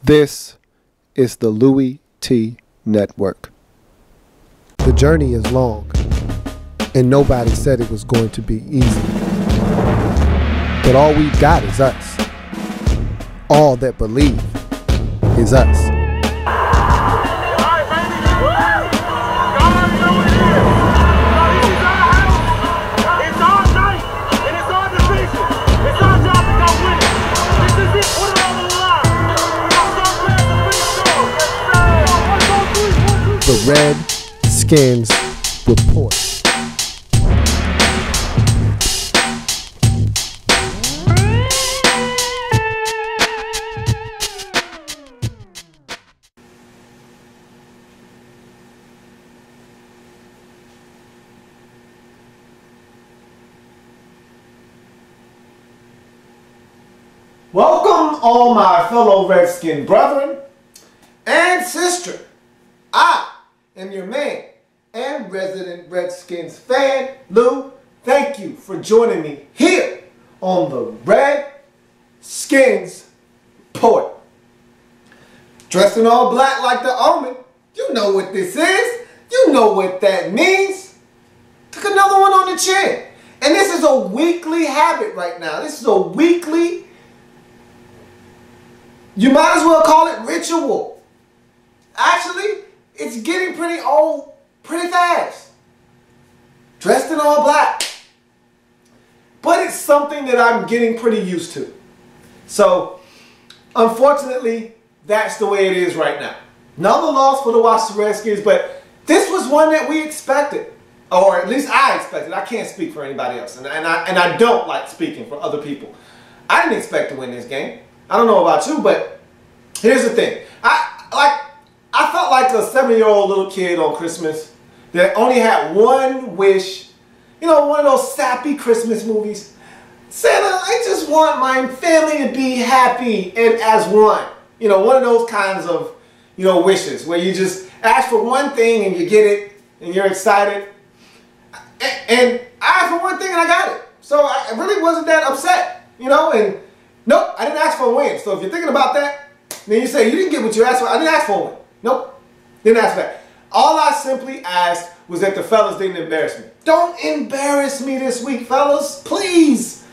This is the Louie T Network. The journey is long, and nobody said it was going to be easy. But all we've got is us. All that believe is us. The Redskins Report. Welcome, all my fellow Redskin brethren and sister. I am your man and resident Redskins fan, Lou. Thank you for joining me here on the Redskins Report. Dressed in all black like the Omen. You know what this is. You know what that means. Took another one on the chin. And this is a weekly habit right now. This is a weekly, you might as well call it ritual. Actually, it's getting pretty old pretty fast. Dressed in all black. But it's something that I'm getting pretty used to. So, unfortunately, that's the way it is right now. Another loss for the Washington Redskins, but this was one that we expected. Or at least I expected. I can't speak for anybody else. And I don't like speaking for other people. I didn't expect to win this game. I don't know about you, but here's the thing. I felt like a 7-year-old little kid on Christmas that only had one wish. You know, one of those sappy Christmas movies. Santa, I just want my family to be happy and as one. You know, one of those kinds of, you know, wishes where you just ask for one thing and you get it and you're excited. And I asked for one thing and I got it. So I really wasn't that upset, you know, and nope, I didn't ask for a win. So if you're thinking about that, then you say you didn't get what you asked for. I didn't ask for a win. Nope, didn't ask for that. All I simply asked was that the fellas didn't embarrass me. Don't embarrass me this week, fellas. Please.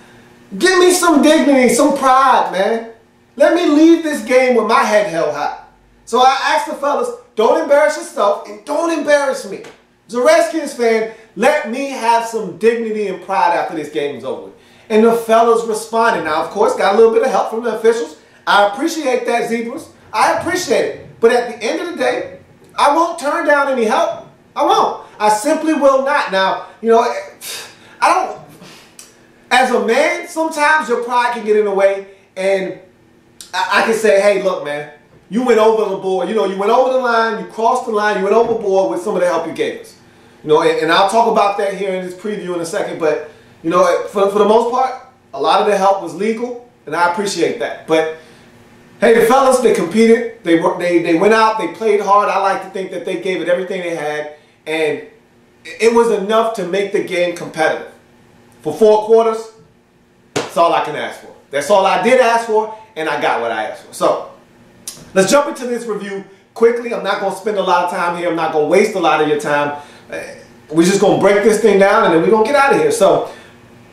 Give me some dignity, some pride, man. Let me leave this game with my head held high. So I asked the fellas, don't embarrass yourself and don't embarrass me. As a Redskins fan, let me have some dignity and pride after this game is over with. And the fellas responded. Now, of course, got a little bit of help from the officials. I appreciate that, Zebras. I appreciate it. But at the end of the day, I won't turn down any help. I won't. I simply will not. Now, you know, I don't, as a man, sometimes your pride can get in the way. And I can say, hey, look, man, you went over the board. You know, you went over the line, you crossed the line, you went overboard with some of the help you gave us. You know, and I'll talk about that here in this preview in a second. But, you know, for the most part, a lot of the help was legal, and I appreciate that. But hey, the fellas, they competed. They went out. They played hard. I like to think that they gave it everything they had, and it was enough to make the game competitive. For 4 quarters, that's all I can ask for. That's all I did ask for, and I got what I asked for. So let's jump into this review quickly. I'm not going to spend a lot of time here. I'm not going to waste a lot of your time. We're just going to break this thing down, and then we're going to get out of here. So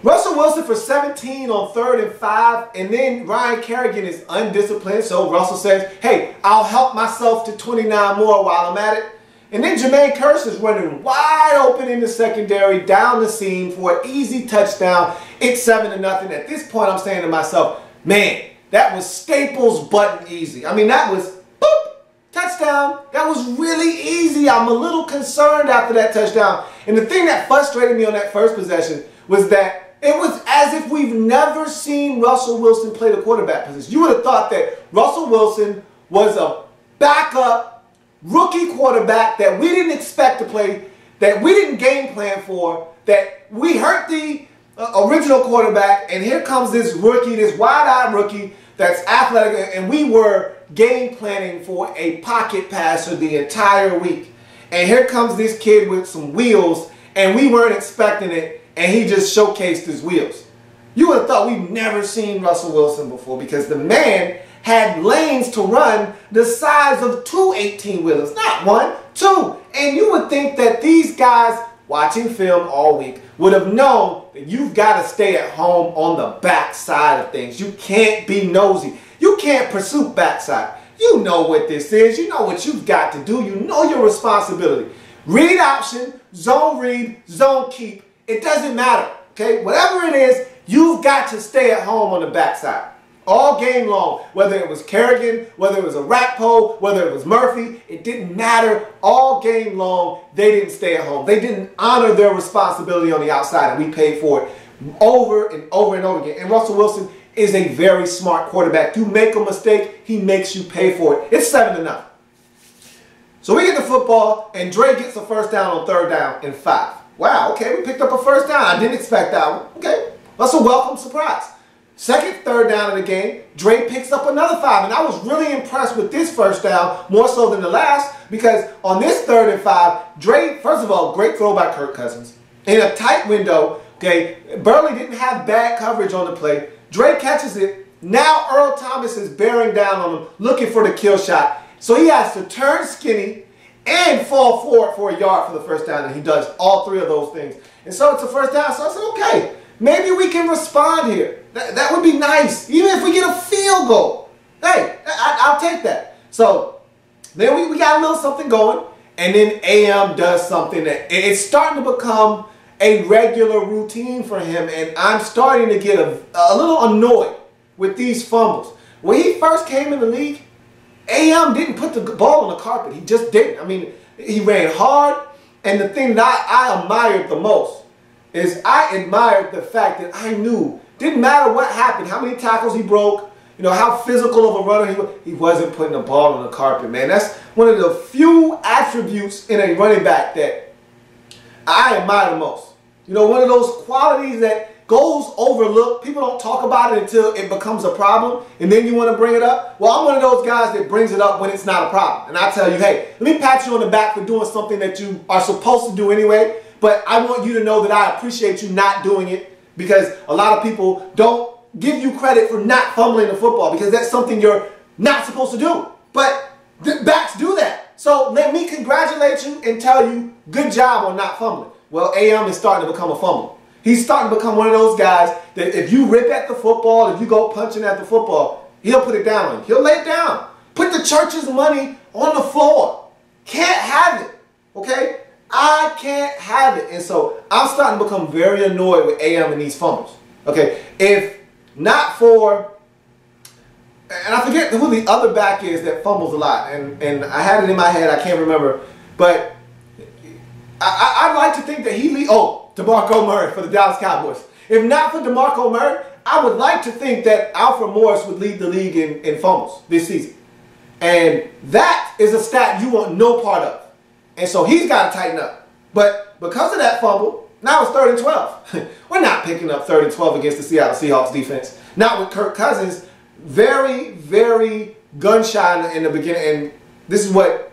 Russell Wilson for 17 on 3rd and 5, and then Ryan Kerrigan is undisciplined, so Russell says, hey, I'll help myself to 29 more while I'm at it. And then Jermaine Kearse is running wide open in the secondary, down the seam for an easy touchdown. It's 7-0. At this point, I'm saying to myself, man, that was Staples button easy. I mean, that was, boop, touchdown. That was really easy. I'm a little concerned after that touchdown. And the thing that frustrated me on that first possession was that it was as if we've never seen Russell Wilson play the quarterback position. You would have thought that Russell Wilson was a backup rookie quarterback that we didn't expect to play, that we didn't game plan for, that we hurt the original quarterback, and here comes this rookie, this wide-eyed rookie that's athletic, and we were game planning for a pocket passer the entire week. And here comes this kid with some wheels, and we weren't expecting it, and he just showcased his wheels. You would have thought we've never seen Russell Wilson before because the man had lanes to run the size of two 18-wheelers. Not one, two. And you would think that these guys watching film all week would have known that you've got to stay at home on the back side of things. You can't be nosy. You can't pursue backside. You know what this is. You know what you've got to do. You know your responsibility. Read option, zone read, zone keep. It doesn't matter, okay? Whatever it is, you've got to stay at home on the backside. All game long, whether it was Kerrigan, whether it was a Rakpo, whether it was Murphy, it didn't matter. All game long, they didn't stay at home. They didn't honor their responsibility on the outside, and we paid for it over and over and over again. And Russell Wilson is a very smart quarterback. You make a mistake, he makes you pay for it. It's 7-0. So we get the football, and Dre gets a first down on 3rd down and 5. Wow, okay, we picked up a first down. I didn't expect that one. Okay, that's a welcome surprise. Second, 3rd down of the game, Dre picks up another 5. And I was really impressed with this first down, more so than the last, because on this 3rd and 5, Dre, first of all, great throw by Kirk Cousins. In a tight window, okay, Burley didn't have bad coverage on the play. Dre catches it. Now Earl Thomas is bearing down on him, looking for the kill shot. So he has to turn skinny and fall forward for a yard for the first down, and he does all 3 of those things. And so it's a first down, so I said, okay, maybe we can respond here. That would be nice, even if we get a field goal. Hey, I'll take that. So then we got a little something going, and then AM does something that it's starting to become a regular routine for him, and I'm starting to get a little annoyed with these fumbles. When he first came in the league, AM didn't put the ball on the carpet. He just didn't. I mean, he ran hard, and the thing that I admired the most is I admired the fact that I knew, didn't matter what happened, how many tackles he broke, you know, how physical of a runner he wasn't putting the ball on the carpet, man. That's one of the few attributes in a running back that I admire the most. You know, one of those qualities that goes overlooked. People don't talk about it until it becomes a problem, and then you want to bring it up. Well, I'm one of those guys that brings it up when it's not a problem. And I tell you, hey, let me pat you on the back for doing something that you are supposed to do anyway, but I want you to know that I appreciate you not doing it, because a lot of people don't give you credit for not fumbling the football, because that's something you're not supposed to do. But the backs do that. So let me congratulate you and tell you, good job on not fumbling. Well, AM is starting to become a fumbler. He's starting to become one of those guys that if you rip at the football, if you go punching at the football, he'll put it down on you. He'll lay it down. Put the church's money on the floor. Can't have it. Okay? I can't have it. And so I'm starting to become very annoyed with AM and these fumbles. Okay? If not for, and I forget who the other back is that fumbles a lot, and I had it in my head, I can't remember, but I'd like to think that he DeMarco Murray for the Dallas Cowboys. If not for DeMarco Murray, I would like to think that Alfred Morris would lead the league in fumbles this season. And that is a stat you want no part of. And so he's got to tighten up. But because of that fumble, now it's 3rd and 12. We're not picking up 3rd and 12 against the Seattle Seahawks defense. Not with Kirk Cousins. Very, very gun-shy in the beginning. And this is what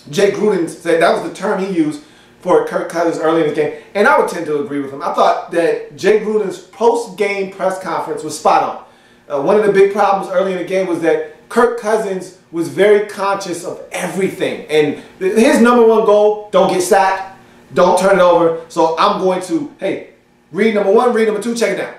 Jay Gruden said. That was the term he used for Kirk Cousins early in the game. And I would tend to agree with him. I thought that Jay Gruden's post-game press conference was spot on. One of the big problems early in the game was that Kirk Cousins was very conscious of everything. And his #1 goal, don't get sacked, don't turn it over. So I'm going to, hey, read #1, read #2, check it down.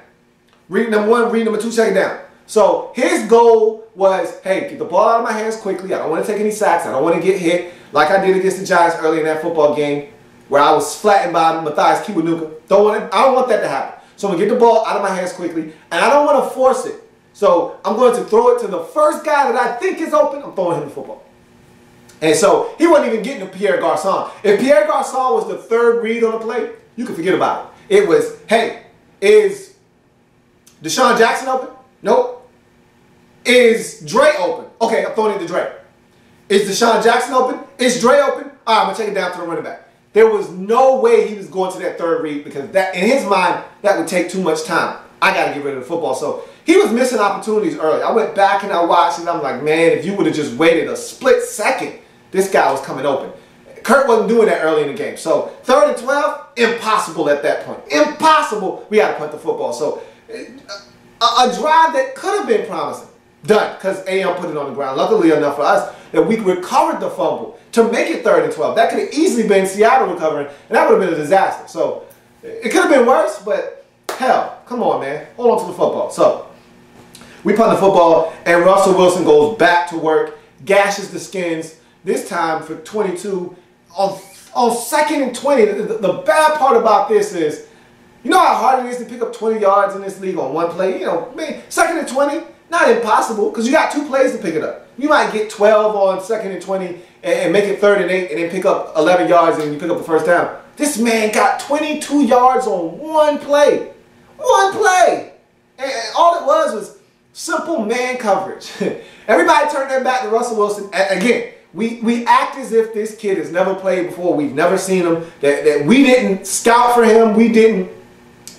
Read #1, read #2, check it down. So his goal was, hey, get the ball out of my hands quickly. I don't want to take any sacks. I don't want to get hit like I did against the Giants early in that football game, where I was flattened by Matthias Kiwanuka. I don't want that to happen. So I'm going to get the ball out of my hands quickly, and I don't want to force it. So I'm going to throw it to the first guy that I think is open. I'm throwing him the football. And so he wasn't even getting to Pierre Garçon. If Pierre Garçon was the 3rd read on the play, you can forget about it. It was, hey, is Deshaun Jackson open? Nope. Is Dre open? Okay, I'm throwing it to Dre. Is Deshaun Jackson open? Is Dre open? All right, I'm going to take it down to the running back. There was no way he was going to that 3rd read, because that, in his mind, that would take too much time. I got to get rid of the football. So he was missing opportunities early. I went back and I watched, and I'm like, man, if you would have just waited a split second, this guy was coming open. Kurt wasn't doing that early in the game. So 3rd and 12, impossible at that point. Impossible. We got to punt the football. So a drive that could have been promising, Done, because AM put it on the ground. Luckily enough for us that we recovered the fumble to make it 3rd and 12. That could have easily been Seattle recovering, and that would have been a disaster. So it could have been worse, but hell, come on, man. Hold on to the football. So we punt the football, and Russell Wilson goes back to work, gashes the Skins, this time for 22 on 2nd and 20. The bad part about this is, you know how hard it is to pick up 20 yards in this league on one play? You know, man, 2nd and 20, not impossible, because you got 2 plays to pick it up. You might get 12 on 2nd and 20 and make it 3rd and 8 and then pick up 11 yards and you pick up the first down. This man got 22 yards on one play. One play. And all it was simple man coverage. Everybody turned their back to Russell Wilson. Again, we act as if this kid has never played before. We've never seen him. That we didn't scout for him. We didn't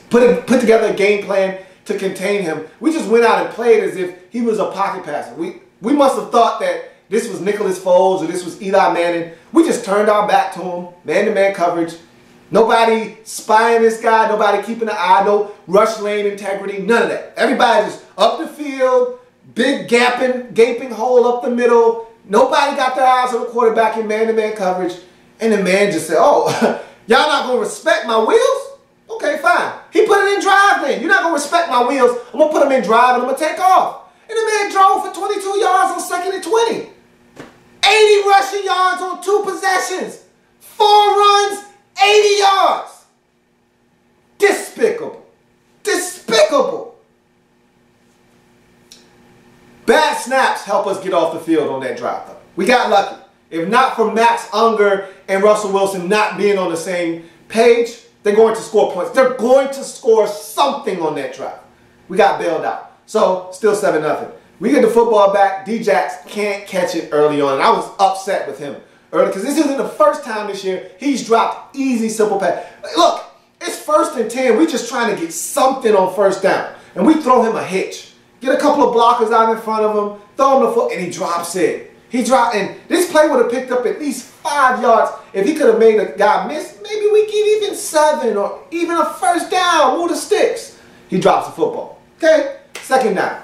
put together a game plan to contain him. We just went out and played as if he was a pocket passer. We must have thought that this was Nicholas Foles or this was Eli Manning. We just turned our back to him. Man-to-man coverage. Nobody spying this guy. Nobody keeping an eye. No rush lane integrity. None of that. Everybody just up the field. Big gaping hole up the middle. Nobody got their eyes on the quarterback in man-to-man coverage. And the man just said, oh, y'all not going to respect my wheels? Okay, fine. He put it in drive then. You're not going to respect my wheels. I'm going to put them in drive and I'm going to take off. And the man drove for 22 yards on 2nd and 20. 80 rushing yards on 2 possessions. 4 runs, 80 yards. Despicable. Despicable. Bad snaps help us get off the field on that drive, though. We got lucky. If not for Max Unger and Russell Wilson not being on the same page, they're going to score points. They're going to score something on that drive. We got bailed out. So, still 7-0. We get the football back. D-Jax can't catch it early on. And I was upset with him early because this isn't the first time this year he's dropped easy, simple pass. Look, it's 1st and 10. We're just trying to get something on 1st down. And we throw him a hitch. Get a couple of blockers out in front of him. Throw him the foot, and he drops it. He dropped, and this play would have picked up at least 5 yards. If he could have made a guy miss, maybe we get even 7 or even a 1st down. Move the sticks. He drops the football. Okay? 2nd down.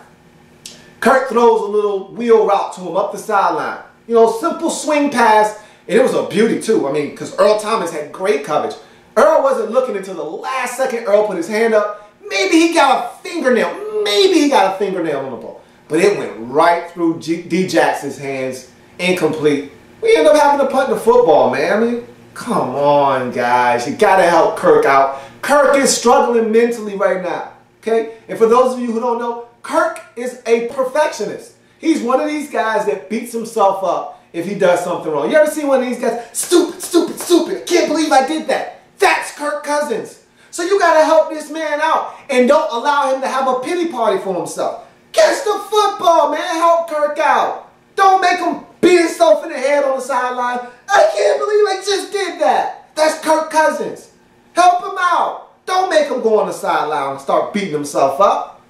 Kirk throws a little wheel route to him up the sideline. You know, simple swing pass, and it was a beauty too. I mean, because Earl Thomas had great coverage. Earl wasn't looking until the last second. Earl put his hand up. Maybe he got a fingernail. Maybe he got a fingernail on the ball. But it went right through D-Jax's hands. Incomplete. We end up having to punt the football, man. I mean, come on, guys. You got to help Kirk out. Kirk is struggling mentally right now. Okay? And for those of you who don't know, Kirk is a perfectionist. He's one of these guys that beats himself up if he does something wrong. You ever see one of these guys? Stupid, stupid, stupid. I can't believe I did that. That's Kirk Cousins. So you got to help this man out and don't allow him to have a pity party for himself. Catch the football, man. Help Kirk out. Don't make him beat himself in the head on the sideline. I can't believe I just did that. That's Kirk Cousins. Help him out. Don't make him go on the sideline and start beating himself up.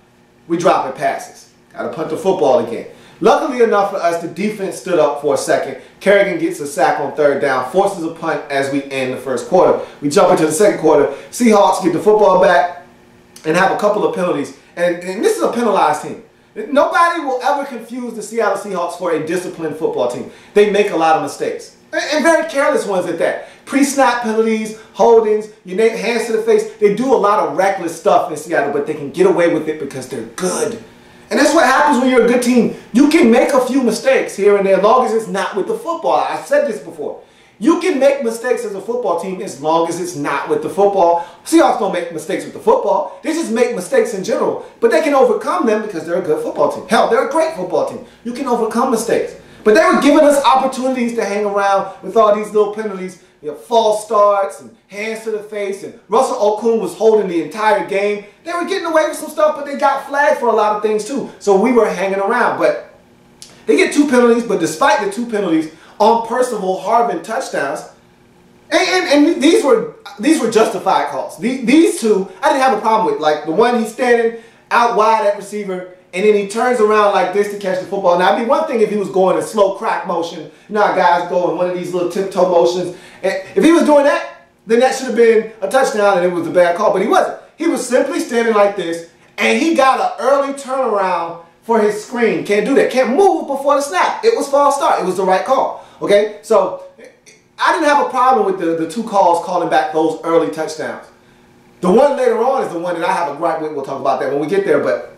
We dropping passes. Got to punt the football again. Luckily enough for us, the defense stood up for a second. Kerrigan gets a sack on 3rd down, forces a punt as we end the 1st quarter. We jump into the 2nd quarter. Seahawks get the football back and have a couple of penalties. And this is a penalized team. Nobody will ever confuse the Seattle Seahawks for a disciplined football team. They make a lot of mistakes. And very careless ones at that. Pre-snap penalties, holdings, hands to the face. They do a lot of reckless stuff in Seattle, but they can get away with it because they're good. And that's what happens when you're a good team. You can make a few mistakes here and there as long as it's not with the football. I've said this before. You can make mistakes as a football team as long as it's not with the football. Seahawks don't make mistakes with the football. They just make mistakes in general. But they can overcome them because they're a good football team. Hell, they're a great football team. You can overcome mistakes. But they were giving us opportunities to hang around with all these little penalties. False starts and hands to the face. And Russell Okung was holding the entire game. They were getting away with some stuff, but they got flagged for a lot of things too. So we were hanging around. But they get 2 penalties. But despite the 2 penalties on Percival Harvin touchdowns, and these were justified calls. These 2, I didn't have a problem with. Like the one he's standing out wide at receiver, and then he turns around like this to catch the football. Now, it'd be one thing if he was going in slow crack motion. You know how guys go in one of these little tiptoe motions. And if he was doing that, then that should have been a touchdown and it was a bad call. But he wasn't. He was simply standing like this, and he got an early turnaround for his screen. Can't do that. Can't move before the snap. It was false start. It was the right call. Okay? So I didn't have a problem with the 2 calls calling back those early touchdowns. The one later on is the one that I have a gripe with. We'll talk about that when we get there, but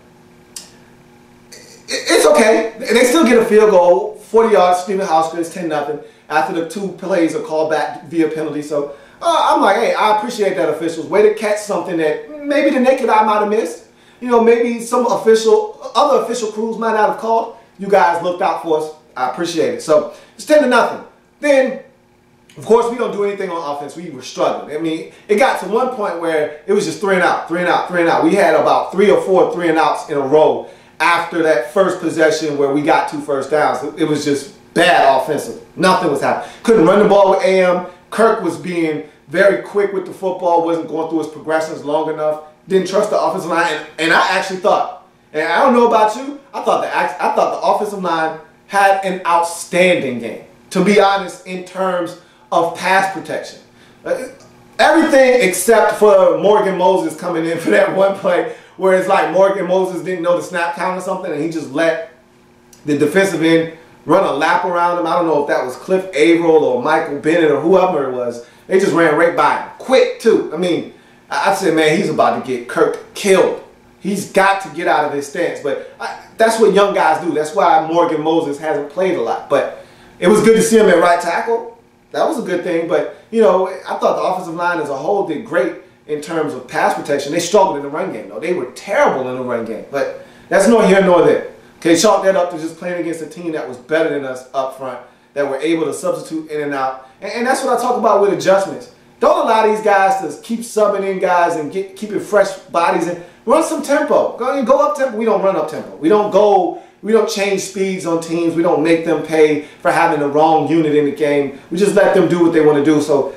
it's okay. They still get a field goal, 40 yards, Stephen Hausker is 10-0 after the 2 plays are called back via penalty. So I'm like, hey, I appreciate that, officials. Way to catch something that maybe the naked eye might have missed. You know, maybe some other official crews might not have called. You guys looked out for us. I appreciate it. So it's 10-0. Then, of course, we don't do anything on offense. We were struggling. I mean, it got to one point where it was just 3 and out, 3 and out, 3 and out. We had about 3 or 4 3 and outs in a row after that first possession where we got 2 first downs. It was just bad offensive. Nothing was happening. Couldn't run the ball with AM. Kirk was being very quick with the football, wasn't going through his progressions long enough. Didn't trust the offensive line, and I actually thought, and I don't know about you, I thought the offensive line had an outstanding game, to be honest, in terms of pass protection. Everything except for Morgan Moses coming in for that one play where it's like Morgan Moses didn't know the snap count or something, and he just let the defensive end run a lap around him. I don't know if that was Cliff Averill or Michael Bennett or whoever it was. They just ran right by him, quick too. I mean, I said, man, he's about to get Kirk killed. He's got to get out of his stance. But that's what young guys do. That's why Morgan Moses hasn't played a lot. But it was good to see him at right tackle. That was a good thing. But, you know, I thought the offensive line as a whole did great in terms of pass protection. They struggled in the run game, though. They were terrible in the run game. But that's nor here nor there. Okay, chalk that up to just playing against a team that was better than us up front, that were able to substitute in and out. And that's what I talk about with adjustments. Don't allow these guys to keep subbing in guys and keeping fresh bodies in. Run some tempo. Go up tempo. We don't run up tempo. We don't change speeds on teams. We don't make them pay for having the wrong unit in the game. We just let them do what they want to do. So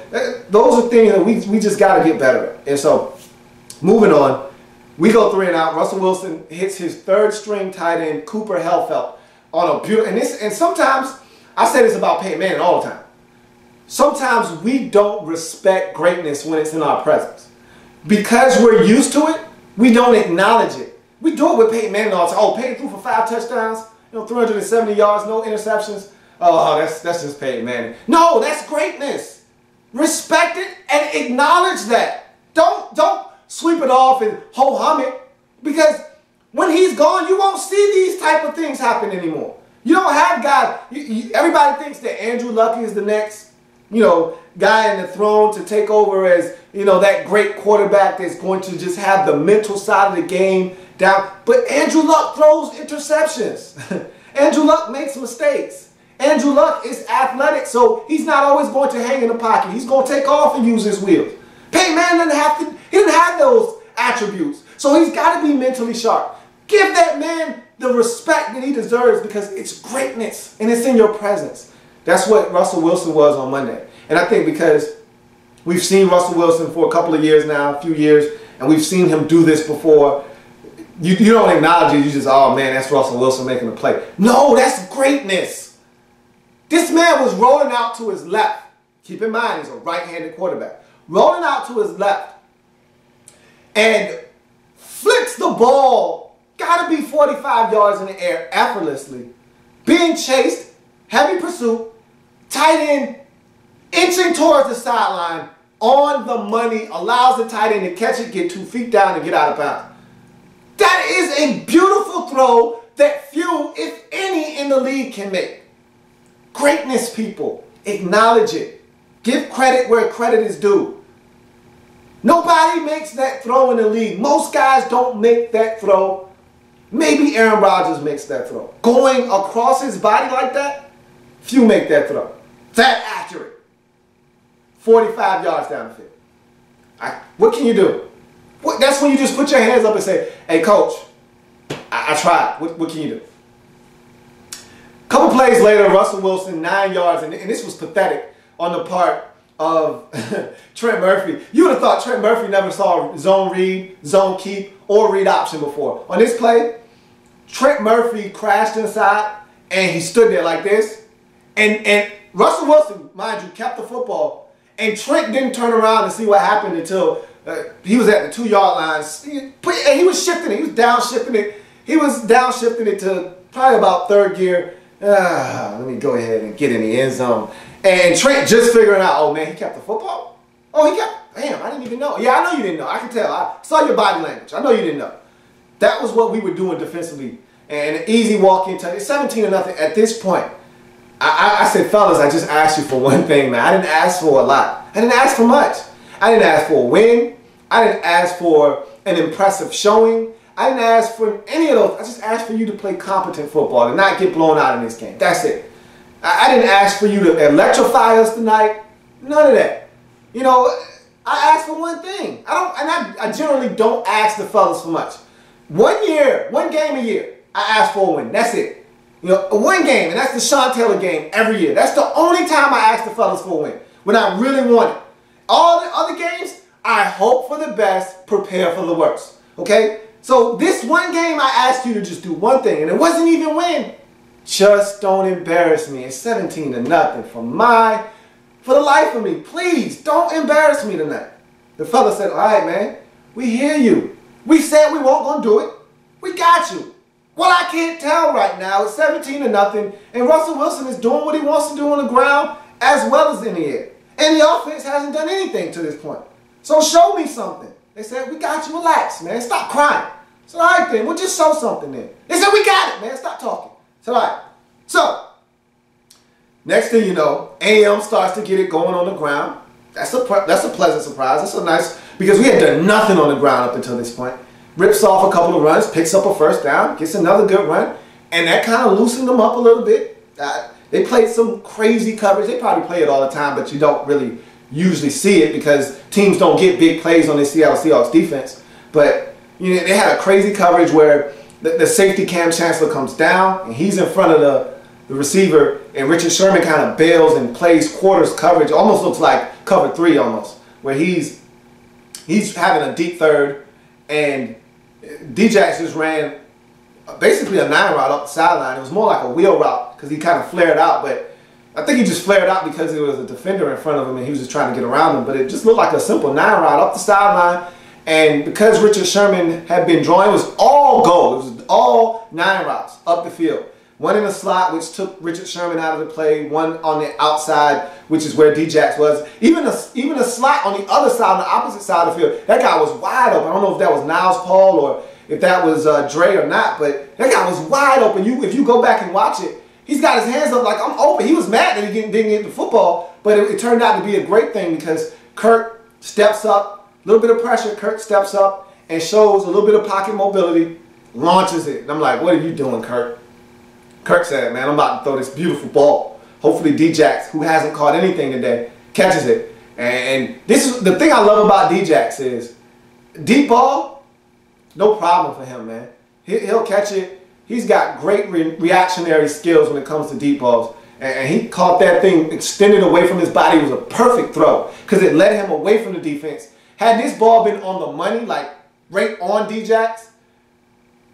those are things that we just got to get better at. And so moving on, we go 3 and out. Russell Wilson hits his 3rd string tight end, Cooper Helfelt, on a beautiful. And sometimes I say this about Peyton Manning all the time. Sometimes we don't respect greatness when it's in our presence. Because we're used to it, we don't acknowledge it. We do it with Peyton Manning all the time. Oh, Peyton threw for 5 touchdowns, 370 yards, no interceptions. Oh, that's just Peyton Manning. No, that's greatness. Respect it and acknowledge that. Don't sweep it off and ho-hum it. Because when he's gone, you won't see these type of things happen anymore. You don't have guys. Everybody thinks that Andrew Luck is the next, guy in the throne to take over as, that great quarterback that's going to just have the mental side of the game down. But Andrew Luck throws interceptions. Andrew Luck makes mistakes. Andrew Luck is athletic, so he's not always going to hang in the pocket. He's going to take off and use his wheels. Peyton Manning didn't have those attributes. So he's got to be mentally sharp. Give that man the respect that he deserves because it's greatness and it's in your presence. That's what Russell Wilson was on Monday. And I think because we've seen Russell Wilson for a couple of years now, a few years, and we've seen him do this before, you don't acknowledge it. You just, oh man, that's Russell Wilson making a play. No, that's greatness. This man was rolling out to his left. Keep in mind, he's a right-handed quarterback. Rolling out to his left and flicks the ball, gotta be 45 yards in the air effortlessly, being chased, heavy pursuit, tight end inching towards the sideline, on the money, allows the tight end to catch it, get 2 feet down, and get out of bounds. That is a beautiful throw that few, if any, in the league can make. Greatness, people. Acknowledge it. Give credit where credit is due. Nobody makes that throw in the league. Most guys don't make that throw. Maybe Aaron Rodgers makes that throw. Going across his body like that, few make that throw. That accurate. 45 yards down the field. What can you do? That's when you just put your hands up and say, hey, coach, I tried. What can you do? A couple plays later, Russell Wilson, 9 yards, and this was pathetic on the part of Trent Murphy. You would have thought Trent Murphy never saw zone read, zone keep, or read option before. On this play, Trent Murphy crashed inside, and he stood there like this. And Russell Wilson, mind you, kept the football, and Trent didn't turn around and see what happened until he was at the 2-yard line. He was shifting it. He was downshifting it. He was downshifting it to probably about third gear. Let me go ahead and get in the end zone. And Trent just figuring out, oh man, he kept the football? Oh, he kept, damn, I didn't even know. Yeah, I know you didn't know. I can tell. I saw your body language. I know you didn't know. That was what we were doing defensively. And an easy walk-in touch. It's 17-0 at this point. I said, fellas, I just asked you for one thing, man. I didn't ask for a lot. I didn't ask for much. I didn't ask for a win. I didn't ask for an impressive showing. I didn't ask for any of those. I just asked for you to play competent football and not get blown out in this game. That's it. I didn't ask for you to electrify us tonight. None of that. You know, I asked for one thing. I generally don't ask the fellas for much. 1 year, one game a year, I ask for a win. That's it. You know, one game, and that's the Sean Taylor game every year. That's the only time I ask the fellas for a win, when I really want it. All the other games, I hope for the best, prepare for the worst. Okay? So this one game, I asked you to just do one thing, and it wasn't even win. Just don't embarrass me. It's 17-0 for the life of me. Please, don't embarrass me tonight. The fella said, all right, man, we hear you. We said we weren't going to do it. We got you. Well, I can't tell right now. It's 17-0, and Russell Wilson is doing what he wants to do on the ground as well as in the air. And the offense hasn't done anything to this point. So show me something. They said, we got you. Relax, man. Stop crying. I said, all right, then. We'll just show something then. They said, we got it, man. Stop talking. I said, all right. So, next thing you know, AM starts to get it going on the ground. That's a pleasant surprise. That's a nice, because we had done nothing on the ground up until this point. Rips off a couple of runs, picks up a first down, gets another good run, and that kind of loosened them up a little bit. They played some crazy coverage. They probably play it all the time, but you don't really usually see it because teams don't get big plays on the Seattle Seahawks defense. But you know, they had a crazy coverage where the safety Cam Chancellor comes down, and he's in front of the receiver, and Richard Sherman kind of bails and plays quarters coverage. Almost looks like cover 3 almost, where he's having a deep third, and D-Jax just ran basically a 9 route up the sideline. It was more like a wheel route because he kind of flared out, but I think he just flared out because there was a defender in front of him and he was just trying to get around him. But it just looked like a simple 9 route up the sideline. And because Richard Sherman had been drawing, it was all go. It was all 9 routes up the field. One in the slot, which took Richard Sherman out of the play. One on the outside, which is where D-Jax was. Even a slot on the other side, on the opposite side of the field. That guy was wide open. I don't know if that was Niles Paul or if that was Dre or not, but that guy was wide open. If you go back and watch it, he's got his hands up like, I'm open. He was mad that he didn't get the football, but it turned out to be a great thing because Kirk steps up, a little bit of pressure. Kirk steps up and shows a little bit of pocket mobility, launches it. And I'm like, what are you doing, Kirk? Kirk said, man, I'm about to throw this beautiful ball. Hopefully D-Jax, who hasn't caught anything today, catches it. And this is the thing I love about D-Jax is deep ball, no problem for him, man. He'll catch it. He's got great reactionary skills when it comes to deep balls. And he caught that thing extended away from his body. It was a perfect throw because it led him away from the defense. Had this ball been on the money, like right on D-Jax,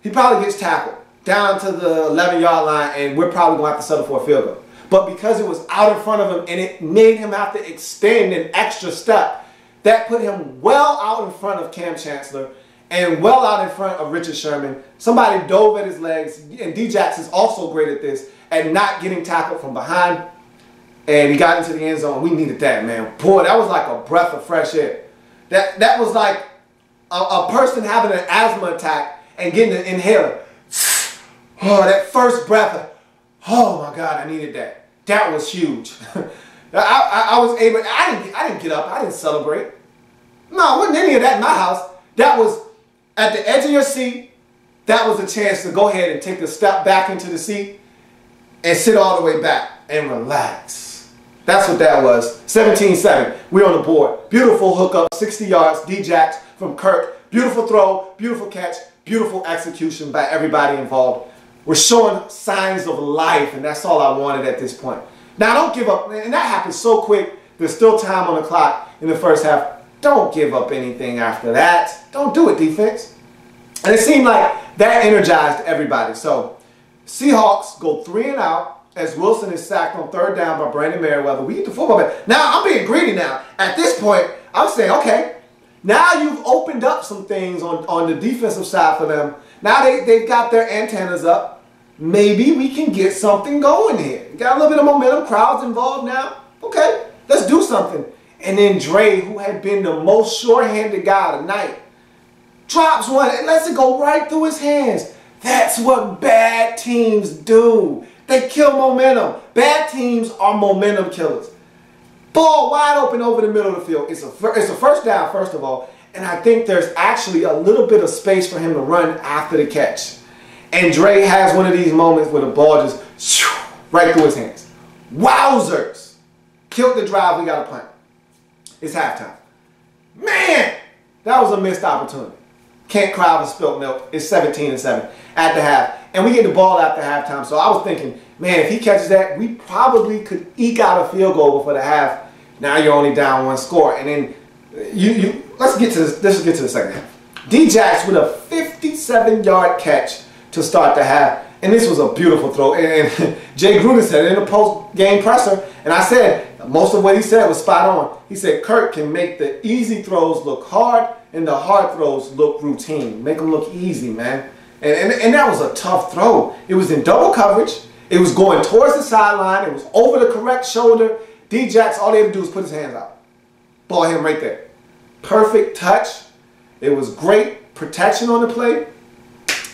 he probably gets tackled down to the 11-yard line, and we're probably going to have to settle for a field goal. But because it was out in front of him and it made him have to extend an extra step, that put him well out in front of Cam Chancellor and well out in front of Richard Sherman. Somebody dove at his legs, and D-Jax is also great at this, at not getting tackled from behind. And he got into the end zone. We needed that, man. Boy, that was like a breath of fresh air. That was like a person having an asthma attack and getting an inhaler. Oh, that first breath. Oh my God, I needed that. That was huge. I was able. I didn't get up. I didn't celebrate. No, it wasn't any of that in my house. That was at the edge of your seat. That was a chance to go ahead and take a step back into the seat and sit all the way back and relax. That's what that was. 17-7. We're on the board. Beautiful hookup, 60 yards. D-Jax from Kirk. Beautiful throw, beautiful catch, beautiful execution by everybody involved. We're showing signs of life, and that's all I wanted at this point. Now, don't give up. And that happened so quick. There's still time on the clock in the first half. Don't give up anything after that. Don't do it, defense. And it seemed like that energized everybody. So, Seahawks go 3 and out as Wilson is sacked on 3rd down by Brandon Merriweather. We get the football back. Now, I'm being greedy now. At this point, I'm saying, okay, now you've opened up some things on the defensive side for them Now they've got their antennas up. Maybe we can get something going here. We got a little bit of momentum. Crowds involved now. Okay, let's do something. And then Dre, who had been the most short-handed guy tonight, drops one and lets it go right through his hands. That's what bad teams do. They kill momentum. Bad teams are momentum killers. Ball wide open over the middle of the field. It's a first down, first of all. And I think there's actually a little bit of space for him to run after the catch. And Dre has one of these moments where the ball just right through his hands. Wowzers. Killed the drive. We got a punt. It's halftime. Man, that was a missed opportunity. Can't cry over spilt milk. It's 17-7 at the half. And we get the ball after halftime. So I was thinking, man, if he catches that, we probably could eke out a field goal before the half. Now you're only down one score. And then let's get to the second half. D-Jax with a 57-yard catch to start the half. And this was a beautiful throw. And Jay Gruden said it in the post-game presser. And I said, most of what he said was spot on. He said, Kirk can make the easy throws look hard and the hard throws look routine. Make them look easy, man. And that was a tough throw. It was in double coverage. It was going towards the sideline. It was over the correct shoulder. D-Jax, all he had to do was put his hands out. Ball him right there. Perfect touch. It was great protection on the play.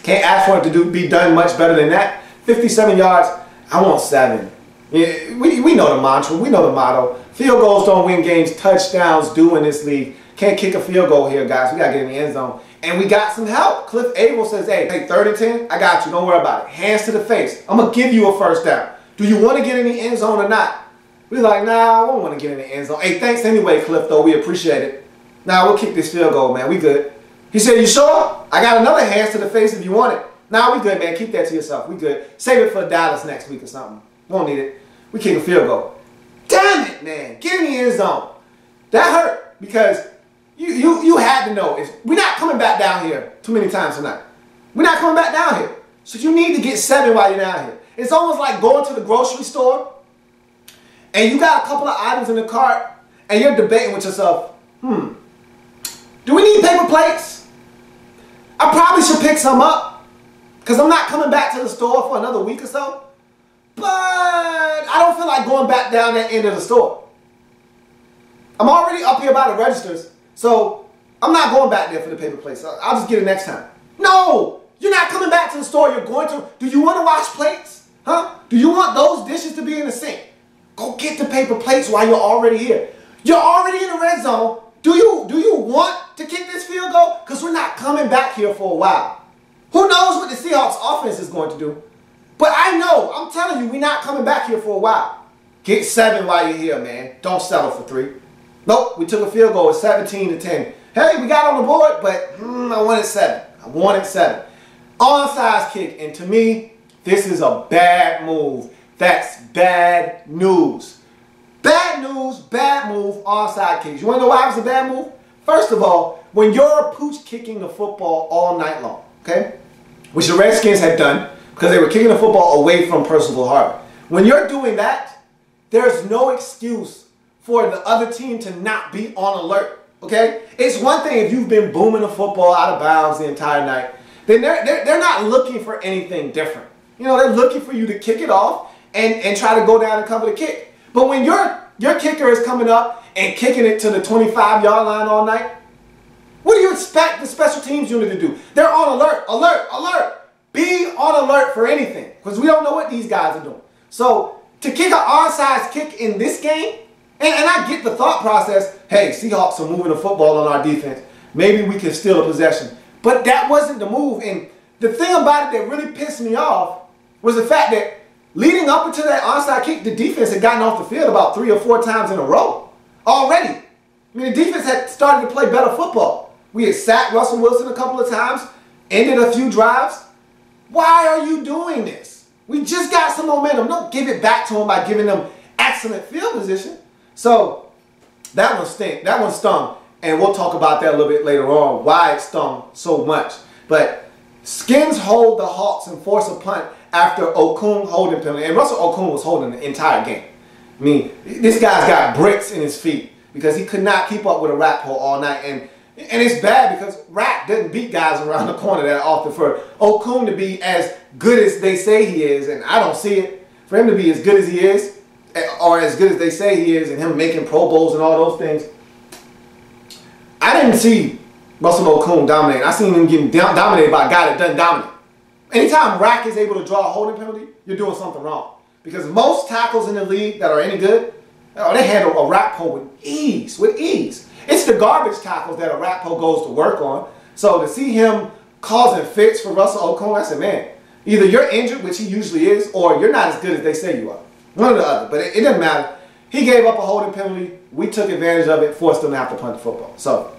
Can't ask for it to be done much better than that. 57 yards. I want 7. Yeah, we know the mantra. We know the motto. Field goals don't win games. Touchdowns do in this league. Can't kick a field goal here, guys. We got to get in the end zone. And we got some help. Cliff Abel says, hey, 3rd and 10, I got you. Don't worry about it. Hands to the face. I'm going to give you a first down. Do you want to get in the end zone or not? We're like, nah, I don't want to get in the end zone. Hey, thanks anyway, Cliff, though. We appreciate it. Nah, we'll kick this field goal, man. We good. He said, you sure? I got another hands to the face if you want it. Nah, we good, man. Keep that to yourself. We good. Save it for Dallas next week or something. Won't need it. We kick a field goal. Damn it, man. Get in the end zone. That hurt because you had to know. We're not coming back down here too many times tonight. We're not coming back down here. So you need to get 7 while you're down here. It's almost like going to the grocery store and you got a couple of items in the cart and you're debating with yourself, do we need paper plates? I probably should pick some up because I'm not coming back to the store for another week or so. But I don't feel like going back down that end of the store. I'm already up here by the registers, so I'm not going back there for the paper plates. I'll just get it next time. No! You're not coming back to the store. You're going to. Do you want to wash plates? Huh? Do you want those dishes to be in the sink? Go get the paper plates while you're already here. You're already in the red zone. Do you want to kick this field goal? Because we're not coming back here for a while. Who knows what the Seahawks offense is going to do? But I know, I'm telling you, we're not coming back here for a while. Get 7 while you're here, man. Don't settle for 3. Nope, we took a field goal at 17-10. Hey, we got on the board, but I wanted 7. I wanted 7. Onside kick, and to me, this is a bad move. That's bad news. Bad news, bad move, onside kicks. You want to know why it was a bad move? First of all, when you're pooch kicking the football all night long, okay, which the Redskins had done, because they were kicking the football away from Percival Harbor. When you're doing that, there's no excuse for the other team to not be on alert, okay? It's one thing if you've been booming the football out of bounds the entire night, then they're not looking for anything different. You know, they're looking for you to kick it off and try to go down and cover the kick. But when your kicker is coming up and kicking it to the 25-yard line all night, what do you expect the special teams unit to do? They're on alert, alert, alert. Be on alert for anything because we don't know what these guys are doing. So to kick an onside kick in this game, and I get the thought process, hey, Seahawks are moving the football on our defense. Maybe we can steal a possession. But that wasn't the move. And the thing about it that really pissed me off was the fact that leading up into that onside kick, the defense had gotten off the field about 3 or 4 times in a row already. I mean, the defense had started to play better football. We had sacked Russell Wilson a couple of times, ended a few drives. Why are you doing this? We just got some momentum. Don't give it back to them by giving them excellent field position. So that one stung. And we'll talk about that a little bit later on, why it stung so much. But Skins hold the Hawks and force a punt after Okung holding penalty. And Russell Okung was holding the entire game. I mean, this guy's got bricks in his feet because he could not keep up with a rat pole all night. And And it's bad because Rak doesn't beat guys around the corner that often. For Okung to be as good as they say he is, and I don't see it, for him to be as good as he is, or as good as they say he is, and him making Pro Bowls and all those things, I didn't see Russell Okung dominating. I seen him getting dominated by a guy that doesn't dominate. Anytime Rak is able to draw a holding penalty, you're doing something wrong. Because most tackles in the league that are any good, they handle a Rak pull with ease, It's the garbage tackles that a Rak pull goes to work on. So to see him causing fits for Russell Okung, I said, man, either you're injured, which he usually is, or you're not as good as they say you are. One or the other. But it doesn't matter. He gave up a holding penalty. We took advantage of it, forced him to have to punt the football. So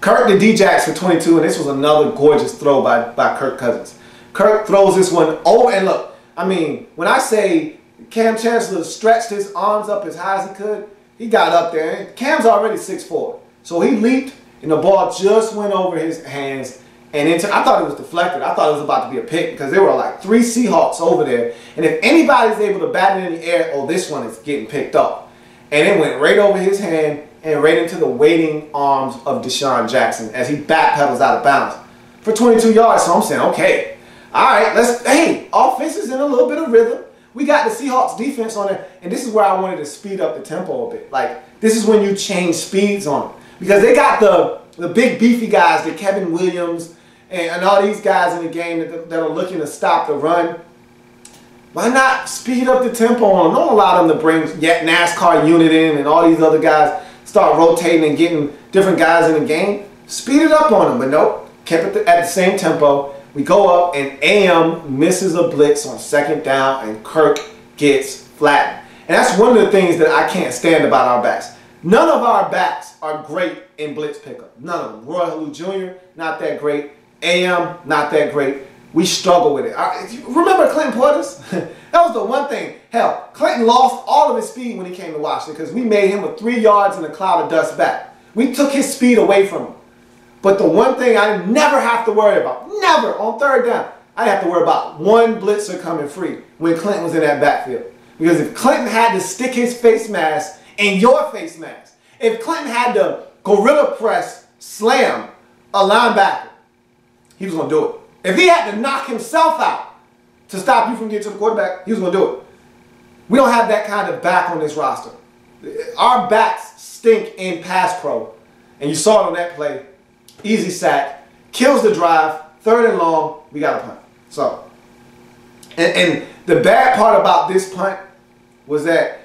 Kirk to D-Jacks for 22, and this was another gorgeous throw by Kirk Cousins. Kirk throws this one over, and look, I mean, when I say Cam Chancellor stretched his arms up as high as he could, he got up there, and Cam's already 6'4". So he leaped, and the ball just went over his hands, and I thought it was deflected. I thought it was about to be a pick because there were like 3 Seahawks over there, and if anybody's able to bat it in the air, oh, this one is getting picked up. And it went right over his hand and right into the waiting arms of Deshaun Jackson as he backpedals out of bounds for 22 yards. So I'm saying, okay, all right, offense is in a little bit of rhythm. We got the Seahawks defense on it, and this is where I wanted to speed up the tempo a bit. Like, this is when you change speeds on them. Because they got the big beefy guys, the Kevin Williams, and all these guys in the game that are looking to stop the run. Why not speed up the tempo on them? Don't allow them to bring NASCAR unit in and all these other guys start rotating and getting different guys in the game. Speed it up on them, but nope, kept it at the same tempo. We go up, and AM misses a blitz on 2nd down, and Kirk gets flattened. And that's one of the things that I can't stand about our backs. None of our backs are great in blitz pickup. None of them. Roy Halou Jr., not that great. AM, not that great. We struggle with it. Remember Clinton Portis? That was the one thing. Hell, Clinton lost all of his speed when he came to Washington because we made him a 3 yards and a cloud of dust back. We took his speed away from him. But the one thing I never have to worry about, never on 3rd down, I have to worry about one blitzer coming free when Clinton was in that backfield. Because if Clinton had to stick his face mask in your face mask, if Clinton had to gorilla press slam a linebacker, he was going to do it. If he had to knock himself out to stop you from getting to the quarterback, he was going to do it. We don't have that kind of back on this roster. Our backs stink in pass pro. And you saw it on that play. Easy sack. Kills the drive. 3rd and long. We got a punt. So, and the bad part about this punt was that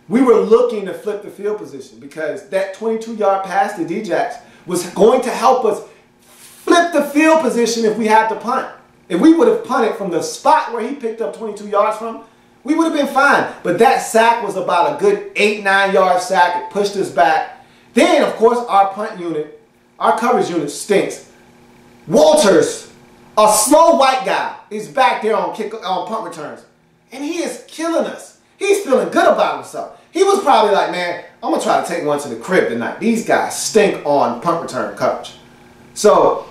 we were looking to flip the field position because that 22-yard pass to D-Jacks was going to help us flip the field position if we had to punt. If we would have punted from the spot where he picked up 22 yards from, we would have been fine. But that sack was about a good 8-9 yard sack. It pushed us back. Then, of course, our punt unit, our coverage unit stinks. Walters, a slow white guy, is back there on punt returns. And he is killing us. He's feeling good about himself. He was probably like, man, I'm going to try to take one to the crib tonight. These guys stink on punt return coverage. So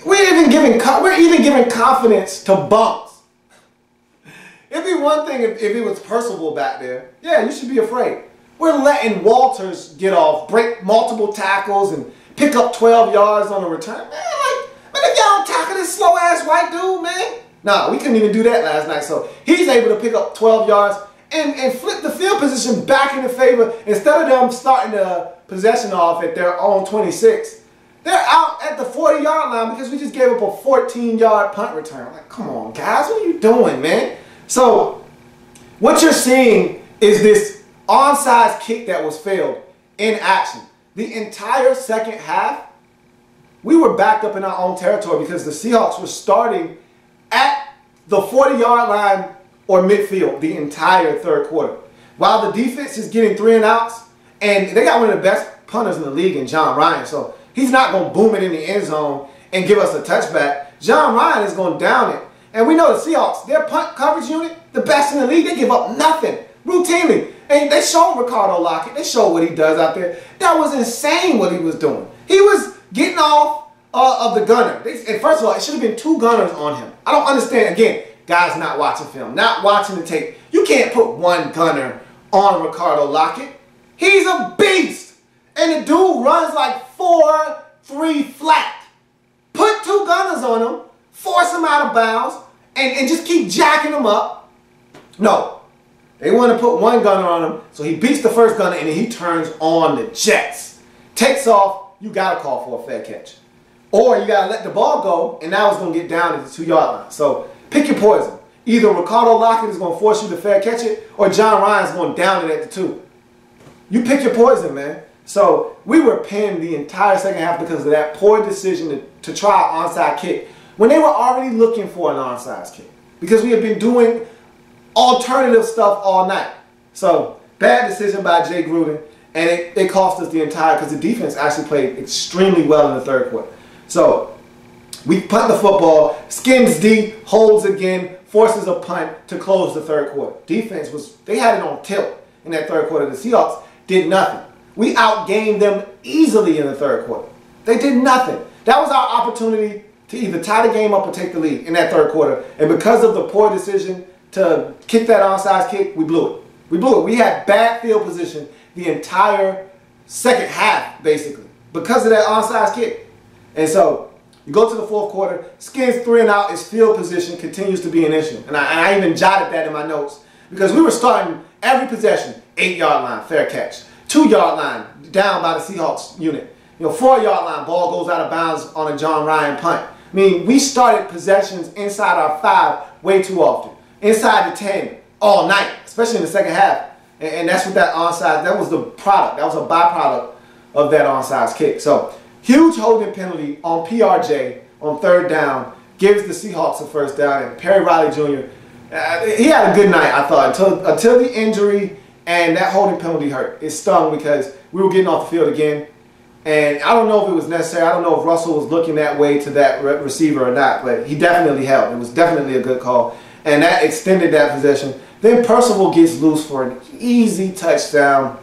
we're even giving confidence to bums. It'd be one thing if it was Percival back there. Yeah, you should be afraid. We're letting Walters get off, break multiple tackles, and pick up 12 yards on a return. Man, if y'all don't tackle this slow-ass white dude, man. Nah, we couldn't even do that last night. So he's able to pick up 12 yards and flip the field position back into favor. Instead of them starting the possession off at their own 26, they're out at the 40-yard line because we just gave up a 14-yard punt return. I'm like, come on, guys, what are you doing, man? So what you're seeing is this onside kick that was failed in action. The entire 2nd half, we were backed up in our own territory because the Seahawks were starting at the 40-yard line or midfield the entire 3rd quarter. While the defense is getting 3 and outs, and they got one of the best punters in the league in John Ryan, so he's not going to boom it in the end zone and give us a touchback. John Ryan is going to down it. And we know the Seahawks, their punt coverage unit, the best in the league, they give up nothing routinely. And they showed Ricardo Lockett. They showed what he does out there. That was insane what he was doing. He was getting off of the gunner. And first of all, it should have been 2 gunners on him. I don't understand. Again, guys not watching film, not watching the tape. You can't put 1 gunner on Ricardo Lockett. He's a beast. And the dude runs like 4 3 flat. Put 2 gunners on him, force him out of bounds, and just keep jacking him up. No. They want to put 1 gunner on him, so he beats the first gunner, and then he turns on the jets. Takes off, you got to call for a fair catch. Or you got to let the ball go, and now it's going to get down to the 2-yard line. So pick your poison. Either Ricardo Lockett is going to force you to fair catch it, or John Ryan's going down it at the 2. You pick your poison, man. So we were pinned the entire second half because of that poor decision to try an onside kick when they were already looking for an onside kick. Because we had been doing alternative stuff all night. So bad decision by Jay Gruden, and it cost us the entire, because the defense actually played extremely well in the third quarter. So we punt the football, Skins D holds again, forces a punt to close the third quarter. Defense they had it on tilt in that third quarter. The Seahawks did nothing. We outgained them easily in the third quarter. They did nothing. That was our opportunity to either tie the game up or take the lead in that third quarter. And because of the poor decision to kick that onside kick, we blew it. We blew it. We had bad field position the entire second half, basically, because of that onside kick. And so you go to the fourth quarter, Skins 3 and out, his field position continues to be an issue. And I even jotted that in my notes because we were starting every possession, 8-yard line, fair catch. 2-yard line, down by the Seahawks unit. 4-yard line, ball goes out of bounds on a John Ryan punt. I mean, we started possessions inside our 5 way too often. Inside the 10 all night, especially in the second half. And that's what that onside, that was the product. That was a byproduct of that onside kick. So, huge holding penalty on PRJ on 3rd down. Gives the Seahawks a first down. And Perry Riley Jr., he had a good night, I thought, until the injury and that holding penalty hurt. It stung because we were getting off the field again. And I don't know if it was necessary. I don't know if Russell was looking that way to that receiver or not. But he definitely helped. It was definitely a good call. And that extended that possession. Then Percival gets loose for an easy touchdown.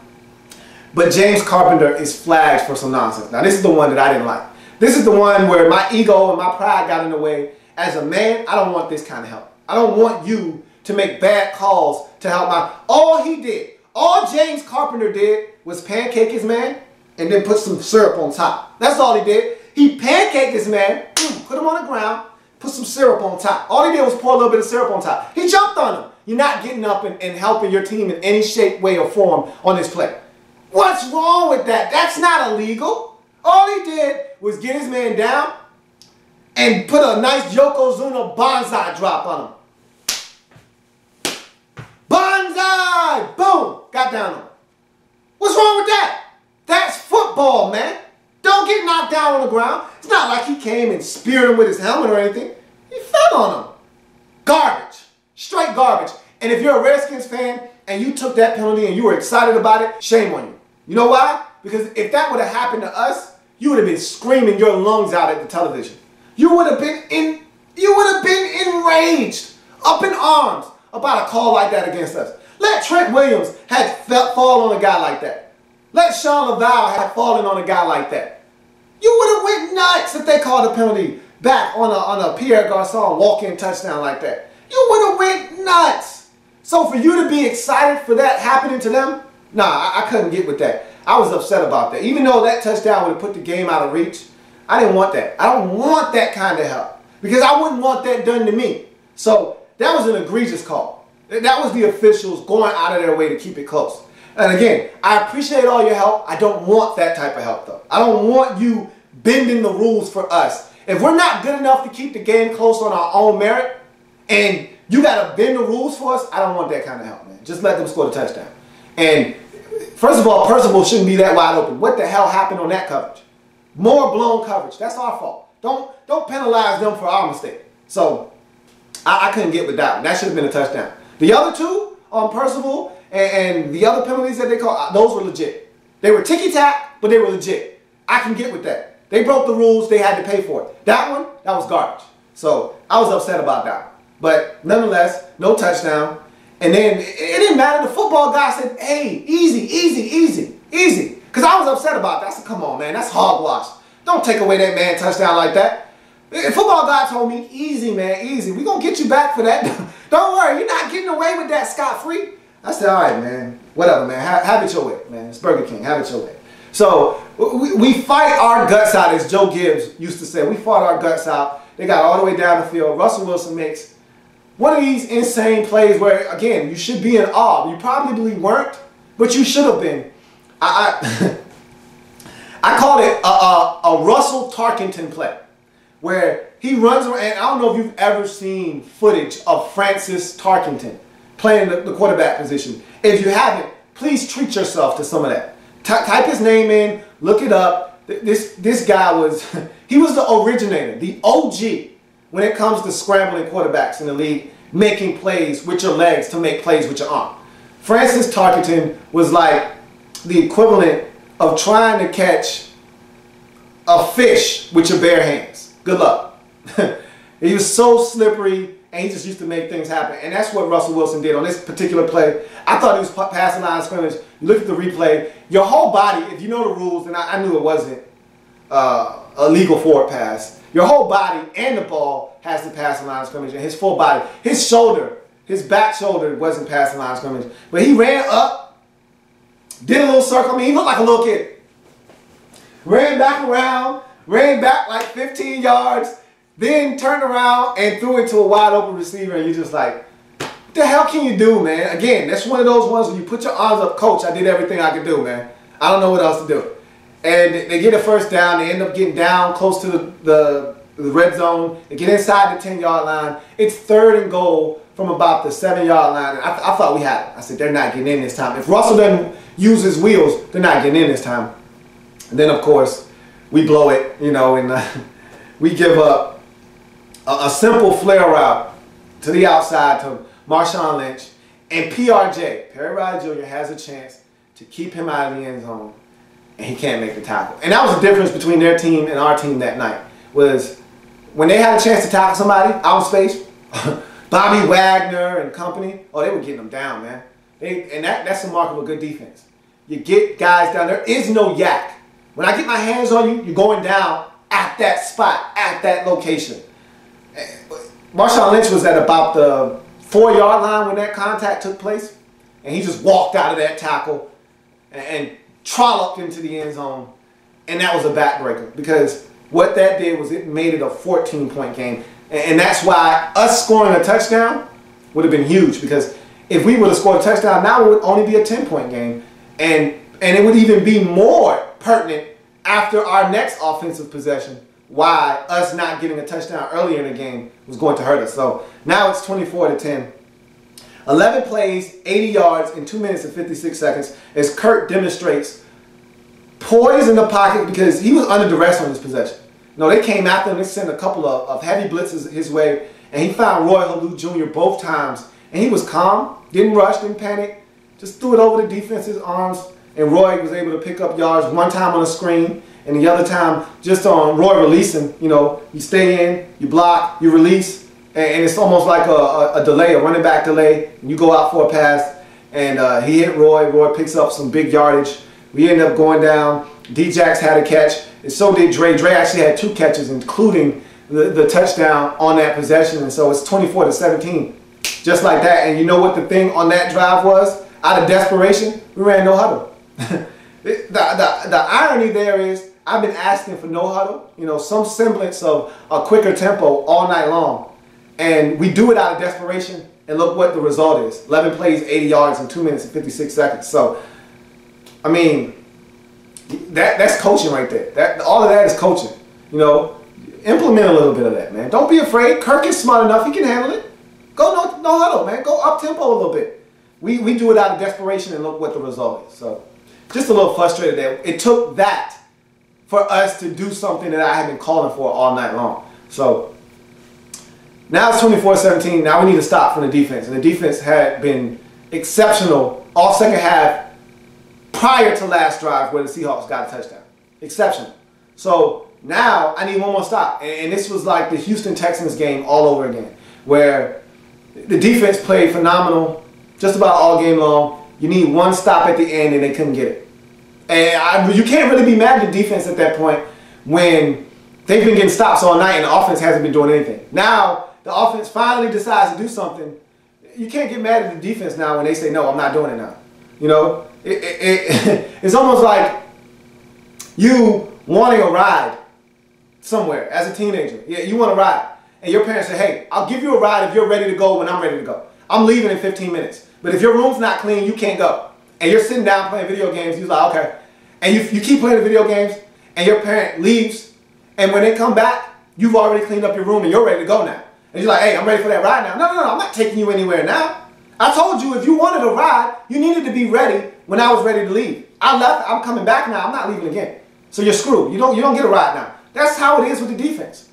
But James Carpenter is flagged for some nonsense. Now, this is the one that I didn't like. This is the one where my ego and my pride got in the way. As a man, I don't want this kind of help. I don't want you to make bad calls to help all James Carpenter did was pancake his man and then put some syrup on top. That's all he did. He pancaked his man, put him on the ground, put some syrup on top. All he did was pour a little bit of syrup on top. He jumped on him. You're not getting up and helping your team in any shape, way, or form on this play. What's wrong with that? That's not illegal. All he did was get his man down and put a nice Yokozuna bonsai drop on him. Bonsai! Boom! Got down on him. What's wrong with that? That's football, man. Don't get knocked down on the ground. It's not like he came and speared him with his helmet or anything. He fell on him. Garbage. Straight garbage. And if you're a Redskins fan and you took that penalty and you were excited about it, shame on you. You know why? Because if that would have happened to us, you would have been screaming your lungs out at the television. You would have been enraged, up in arms about a call like that against us. Let Trent Williams have fall on a guy like that. Let Sean Laval have fallen on a guy like that. You would have went nuts if they called a penalty back on a Pierre Garçon walk-in touchdown like that. You would have went nuts. So for you to be excited for that happening to them, nah, I couldn't get with that. I was upset about that. Even though that touchdown would have put the game out of reach, I didn't want that. I don't want that kind of help because I wouldn't want that done to me. So that was an egregious call. That was the officials going out of their way to keep it close. And again, I appreciate all your help. I don't want that type of help, though. I don't want you bending the rules for us. If we're not good enough to keep the game close on our own merit, and you got to bend the rules for us, I don't want that kind of help, man. Just let them score the touchdown. And first of all, Percival shouldn't be that wide open. What the hell happened on that coverage? More blown coverage. That's our fault. Don't penalize them for our mistake. So I couldn't get with that one. That should have been a touchdown. The other two on Percival and the other penalties that they called, those were legit. They were ticky-tack, but they were legit. I can get with that. They broke the rules. They had to pay for it. That one, that was garbage. So I was upset about that one. But nonetheless, no touchdown. And then it didn't matter. The football guy said, hey, easy, easy, easy, easy. Because I was upset about that. I said, come on, man, that's hogwash. Don't take away that man touchdown like that. The football guy told me, easy, man, easy. We're going to get you back for that. Don't worry, you're not getting away with that scot-free. I said, all right, man, whatever, man. Have it your way, man. It's Burger King. Have it your way. So We fight our guts out, as Joe Gibbs used to say. We fought our guts out. They got all the way down the field. Russell Wilson makes one of these insane plays where, again, you should be in awe. You probably weren't, but you should have been. I call it a Russell Tarkenton play, where he runs around. And I don't know if you've ever seen footage of Francis Tarkenton playing the quarterback position. If you haven't, please treat yourself to some of that. Type his name in, look it up. This guy was, he was the originator, the OG, when it comes to scrambling quarterbacks in the league, making plays with your legs to make plays with your arm. Francis Tarkenton was like the equivalent of trying to catch a fish with your bare hands. Good luck. He was so slippery, and he just used to make things happen. And that's what Russell Wilson did on this particular play. I thought he was passing line of scrimmage. You look at the replay, your whole body, if you know the rules, and I knew it wasn't a legal forward pass, your whole body and the ball has to pass the line of scrimmage, and his full body, his shoulder, his back shoulder wasn't passing line of scrimmage. But he ran up, did a little circle. I mean, he looked like a little kid. Ran back around, ran back like 15 yards, then turned around and threw it to a wide open receiver, and you're just like, what the hell can you do, man? Again, that's one of those ones where you put your arms up, coach, I did everything I could do, man. I don't know what else to do. And they get a first down. They end up getting down close to the red zone. They get inside the 10-yard line. It's 3rd and goal from about the 7-yard line. And I thought we had it. I said, they're not getting in this time. If Russell doesn't use his wheels, they're not getting in this time. And then, of course, we blow it, you know, and we give up a simple flare route to the outside to Marshawn Lynch. And PRJ, Perry Riley Jr., has a chance to keep him out of the end zone, and he can't make the tackle. And that was the difference between their team and our team that night, was when they had a chance to tackle somebody out in space, Bobby Wagner and company, oh, they were getting them down, man. That's the mark of a good defense. You get guys down. There is no yak. When I get my hands on you, you're going down at that spot, at that location. Marshawn Lynch was at about the 4-yard line when that contact took place, and he just walked out of that tackle and trolloped into the end zone, and that was a backbreaker, because what that did was it made it a 14-point game, and that's why us scoring a touchdown would have been huge, because if we would have scored a touchdown, now it would only be a 10-point game, and it would even be more pertinent after our next offensive possession why us not getting a touchdown earlier in the game was going to hurt us. So now it's 24-10. 11 plays, 80 yards in 2 minutes and 56 seconds as Kurt demonstrates poise in the pocket, because he was under duress on this possession. No, they came after him. They sent a couple of heavy blitzes his way, and he found Roy Halou Jr. both times. And he was calm, didn't rush, didn't panic, just threw it over the defense's arms, and Roy was able to pick up yards one time on a screen, and the other time just on Roy releasing. You know, you stay in, you block, you release, and it's almost like a delay, a running back delay. And you go out for a pass, and he hit Roy. Roy picks up some big yardage. We end up going down. D-Jax had a catch, and so did Dre. Dre actually had 2 catches, including the touchdown on that possession, and so it's 24-17, just like that. And you know what the thing on that drive was? Out of desperation, we ran no huddle. The irony there is, I've been asking for no huddle, you know, some semblance of a quicker tempo all night long. And we do it out of desperation, and look what the result is. 11 plays, 80 yards in 2 minutes and 56 seconds. So, I mean, that's coaching right there. All of that is coaching. You know, implement a little bit of that, man. Don't be afraid. Kirk is smart enough. He can handle it. Go no huddle, man. Go up-tempo a little bit. We do it out of desperation, and look what the result is. So, just a little frustrated that it took that for us to do something that I had been calling for all night long. So now it's 24-17. Now we need to stop from the defense. And the defense had been exceptional all second half prior to last drive where the Seahawks got a touchdown. Exceptional. So now I need one more stop. And this was like the Houston Texans game all over again, where the defense played phenomenal just about all game long. You need one stop at the end, and they couldn't get it. And you can't really be mad at the defense at that point when they've been getting stops all night and the offense hasn't been doing anything. Now, the offense finally decides to do something. You can't get mad at the defense now when they say, no, I'm not doing it now. You know, it's almost like you wanting a ride somewhere as a teenager. Yeah, you want a ride. And your parents say, hey, I'll give you a ride if you're ready to go when I'm ready to go. I'm leaving in 15 minutes. But if your room's not clean, you can't go. And you're sitting down playing video games. You're like, okay. And you keep playing the video games, and your parent leaves. And when they come back, you've already cleaned up your room, and you're ready to go now. And you're like, hey, I'm ready for that ride now. No, I'm not taking you anywhere now. I told you if you wanted a ride, you needed to be ready when I was ready to leave. I left. I'm coming back now. I'm not leaving again. So you're screwed. You don't get a ride now. That's how it is with the defense.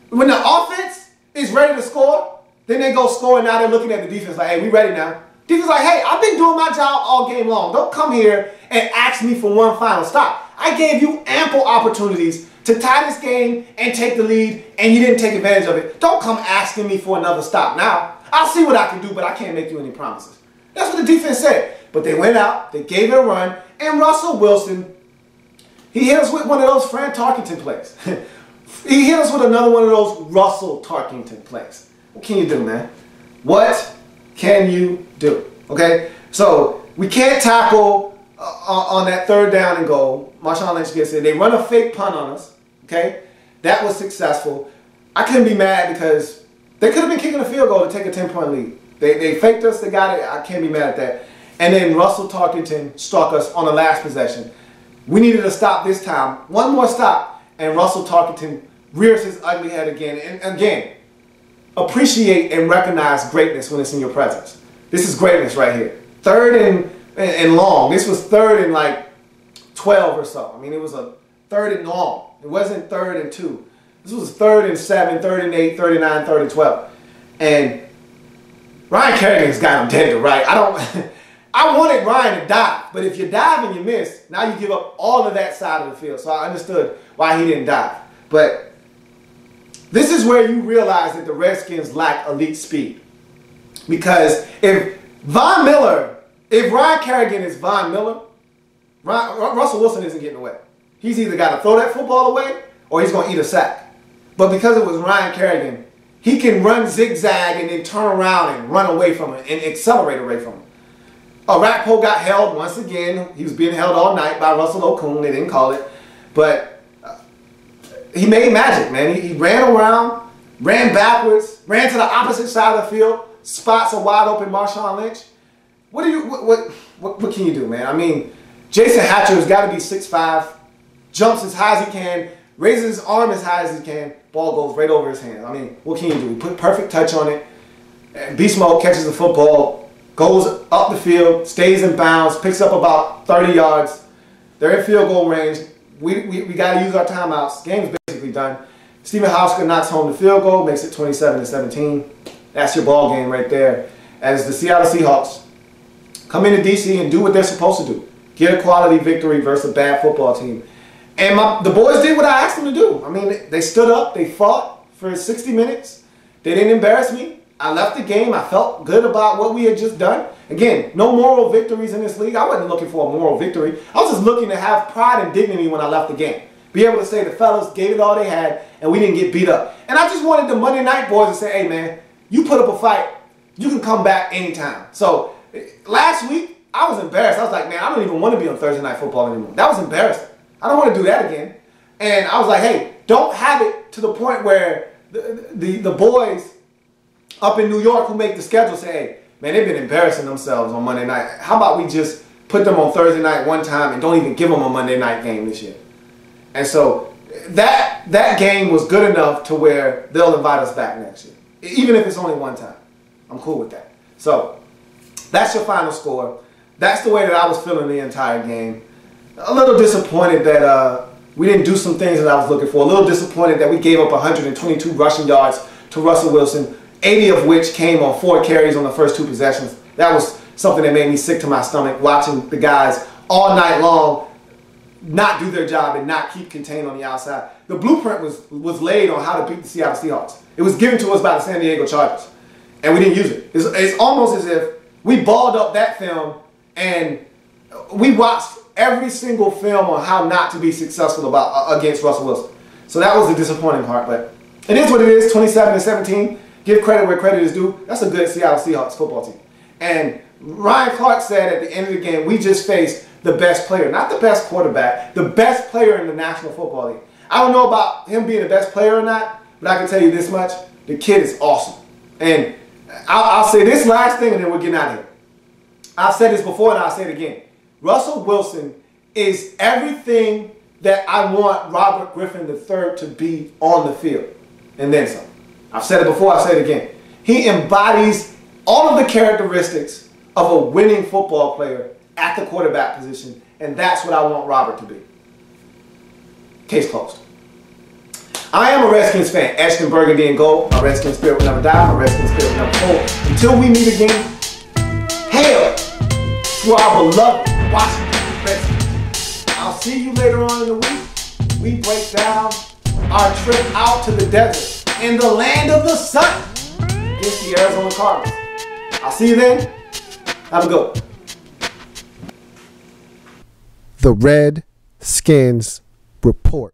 When the offense is ready to score, then they go score, and now they're looking at the defense like, hey, we ready now. Defense like, hey, I've been doing my job all game long. Don't come here and ask me for one final stop. I gave you ample opportunities to tie this game and take the lead, and you didn't take advantage of it. Don't come asking me for another stop now. I'll see what I can do, but I can't make you any promises. That's what the defense said. But they went out, they gave it a run, and Russell Wilson, he hit us with one of those Fran Tarkenton plays. He hit us with another one of those Russell Tarkenton plays. What can you do, man? What can you do? Okay? So, we can't tackle on that third down and goal. Marshawn Lynch gets it. They run a fake punt on us. Okay? That was successful. I couldn't be mad because they could have been kicking a field goal to take a 10-point lead. They faked us. They got it. I can't be mad at that. And then Russell Tarkenton struck us on the last possession. We needed a stop this time. One more stop. And Russell Tarkenton rears his ugly head again. And again, appreciate and recognize greatness when it's in your presence. This is greatness right here. Third and long. This was third and like 12 or so. I mean, it was a third and long. It wasn't third and 2. This was third and 7, third and 8, 3rd and 9, 3rd and 12. And Ryan Kerrigan's got him dead to right. I wanted Ryan to dive, but if you dive and you miss, now you give up all of that side of the field. So I understood why he didn't dive. But this is where you realize that the Redskins lack elite speed. Because if Ryan Kerrigan is Von Miller, Russell Wilson isn't getting away. He's either got to throw that football away or he's going to eat a sack. But because it was Ryan Kerrigan, he can run zigzag and then turn around and run away from it and accelerate away from it. Rakpo got held once again. He was being held all night by Russell Okung. They didn't call it. But he made magic, man. He ran around, ran backwards, ran to the opposite side of the field. Spots a wide open Marshawn Lynch. What can you do, man? I mean, Jason Hatcher has got to be 6'5", jumps as high as he can, raises his arm as high as he can, ball goes right over his hands. I mean, what can you do? He put perfect touch on it. Beast Mode catches the football, goes up the field, stays in bounds, picks up about 30 yards. They're in field goal range. We got to use our timeouts. Game's basically done. Stephen Hauschka knocks home the field goal, makes it 27-17. That's your ball game right there. As the Seattle Seahawks come into DC and do what they're supposed to do. Get a quality victory versus a bad football team. And the boys did what I asked them to do. I mean, they stood up. They fought for 60 minutes. They didn't embarrass me. I left the game. I felt good about what we had just done. Again, no moral victories in this league. I wasn't looking for a moral victory. I was just looking to have pride and dignity when I left the game. Be able to say the fellas gave it all they had and we didn't get beat up. And I just wanted the Monday night boys to say, hey, man, you put up a fight. You can come back anytime. So last week, I was embarrassed. I was like, man, I don't even want to be on Thursday Night Football anymore. That was embarrassing. I don't want to do that again. And I was like, hey, don't have it to the point where the boys up in New York who make the schedule say, hey, man, they've been embarrassing themselves on Monday night. How about we just put them on Thursday night one time and don't even give them a Monday night game this year? And so that game was good enough to where they'll invite us back next year. Even if it's only one time. I'm cool with that. So that's your final score. That's the way that I was feeling the entire game. A little disappointed that we didn't do some things that I was looking for. A little disappointed that we gave up 122 rushing yards to Russell Wilson, 80 of which came on 4 carries on the first 2 possessions. That was something that made me sick to my stomach, watching the guys all night long not do their job and not keep contained on the outside. The blueprint was laid on how to beat the Seattle Seahawks. It was given to us by the San Diego Chargers, and we didn't use it. It's almost as if we balled up that film and we watched every single film on how not to be successful against Russell Wilson. So that was the disappointing part, but it is what it is, 27-17. Give credit where credit is due. That's a good Seattle Seahawks football team. And Ryan Clark said at the end of the game, we just faced the best player, not the best quarterback, the best player in the National Football League. I don't know about him being the best player or not, but I can tell you this much. The kid is awesome. And I'll say this last thing and then we're getting out of here. I've said this before and I'll say it again. Russell Wilson is everything that I want Robert Griffin III to be on the field. And then some. I've said it before, I'll say it again. He embodies all of the characteristics of a winning football player at the quarterback position, and that's what I want Robert to be. Case closed. I am a Redskins fan, etched in burgundy and gold. My Redskins spirit will never die. My Redskins spirit will never fold. Until we meet again, hail to our beloved Washington Redskins. I'll see you later on in the week. We break down our trip out to the desert in the land of the sun against the Arizona Cardinals. I'll see you then. Have a good one. The Redskins Report.